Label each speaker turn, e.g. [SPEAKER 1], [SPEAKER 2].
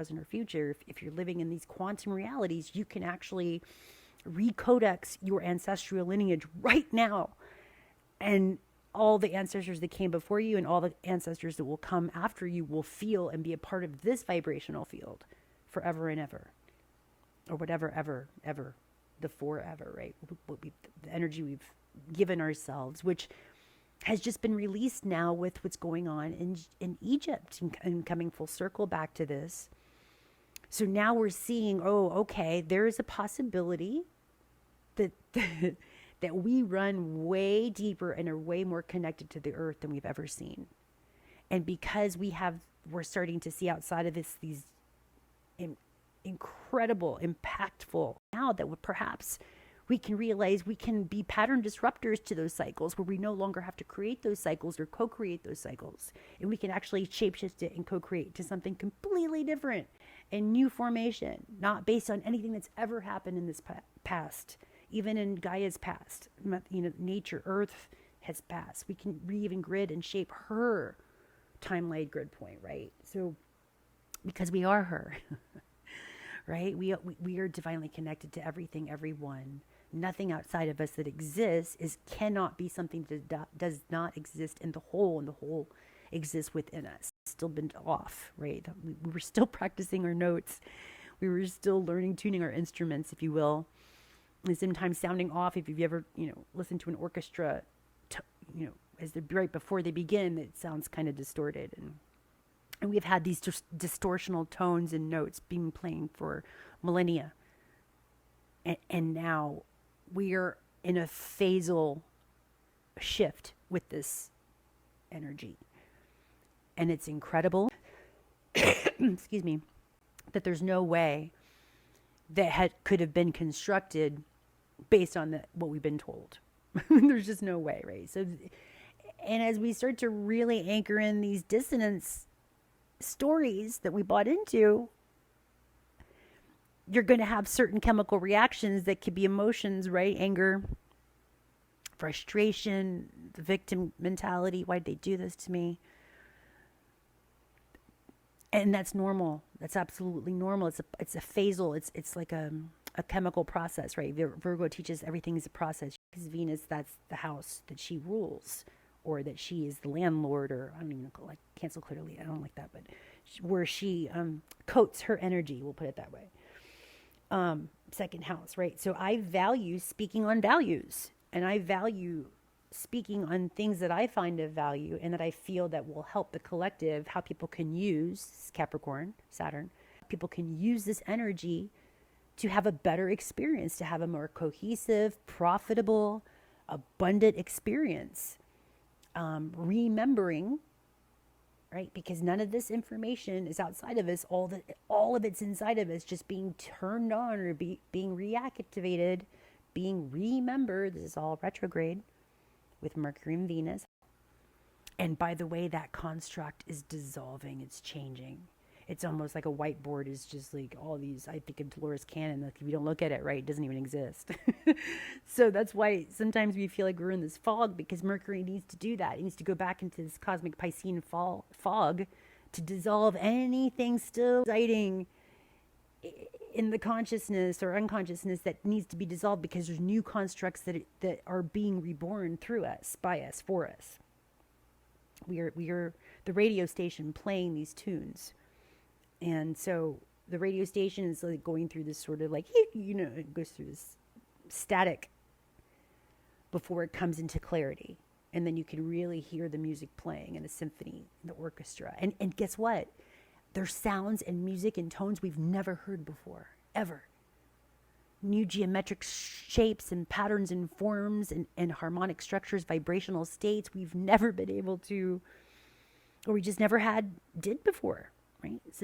[SPEAKER 1] present or future. If you're living in these quantum realities, you can actually recodex your ancestral lineage right now. And all the ancestors that came before you and all the ancestors that will come after you will feel and be a part of this vibrational field forever and ever. Or whatever, ever, the forever, right? The energy we've given ourselves, which has just been released now with what's going on in Egypt, and coming full circle back to this. So now we're seeing, oh, okay, there is a possibility that that we run way deeper and are way more connected to the earth than we've ever seen. And because we're starting to see outside of this, these incredible, impactful, now that perhaps we can realize we can be pattern disruptors to those cycles, where we no longer have to create those cycles or co-create those cycles. And we can actually shapeshift it and co-create to something completely different and new formation, not based on anything that's ever happened in this past, even in Gaia's past. Nature, Earth has passed. We can re-even grid and shape her timeline grid point, right? So, because we are her. Right? We are divinely connected to everything, everyone. Nothing outside of us that exists cannot be something that does not exist in the whole, and the whole exists within us. It's still been off, right? We were still practicing our notes. We were still learning, tuning our instruments, if you will. And sometimes sounding off. If you've ever, listened to an orchestra, as they're right before they begin, it sounds kind of distorted. And we've had these distortional tones and notes being playing for millennia. And now we are in a phasal shift with this energy. And it's incredible, excuse me, that there's no way that could have been constructed based on what we've been told. There's just no way, right? So, and as we start to really anchor in these dissonance stories that we bought into, you're going to have certain chemical reactions that could be emotions, right? Anger, frustration, the victim mentality. Why did they do this to me? And that's normal. That's absolutely normal. It's a phasal. It's like a chemical process, right? Virgo teaches everything is a process. Because Venus, that's the house that she rules, or that she is the landlord, or I don't even like cancel clearly. I don't like that, but where she coats her energy. We'll put it that way. Second house, right? So I value speaking on values, and I value speaking on things that I find of value and that I feel that will help the collective, how people can use Capricorn, Saturn, people can use this energy to have a better experience, to have a more cohesive, profitable, abundant experience. Remembering, right? Because none of this information is outside of us. All of it's inside of us, just being turned on or being reactivated, being remembered. This is all retrograde with Mercury and Venus. And by the way, that construct is dissolving. It's changing. It's almost like a whiteboard is just like all these, I think of Dolores Cannon, like if you don't look at it, right, it doesn't even exist. So that's why sometimes we feel like we're in this fog, because Mercury needs to do that. It needs to go back into this cosmic Piscean fog to dissolve anything still residing in the consciousness or unconsciousness that needs to be dissolved, because there's new constructs that are being reborn through us, by us, for us. We are the radio station playing these tunes. And so the radio station is like going through this sort of like, it goes through this static before it comes into clarity. And then you can really hear the music playing in a symphony, the orchestra. And guess what? There's sounds and music and tones we've never heard before, ever. New geometric shapes and patterns and forms and harmonic structures, vibrational states we've never been able to, or we just never did before, right? So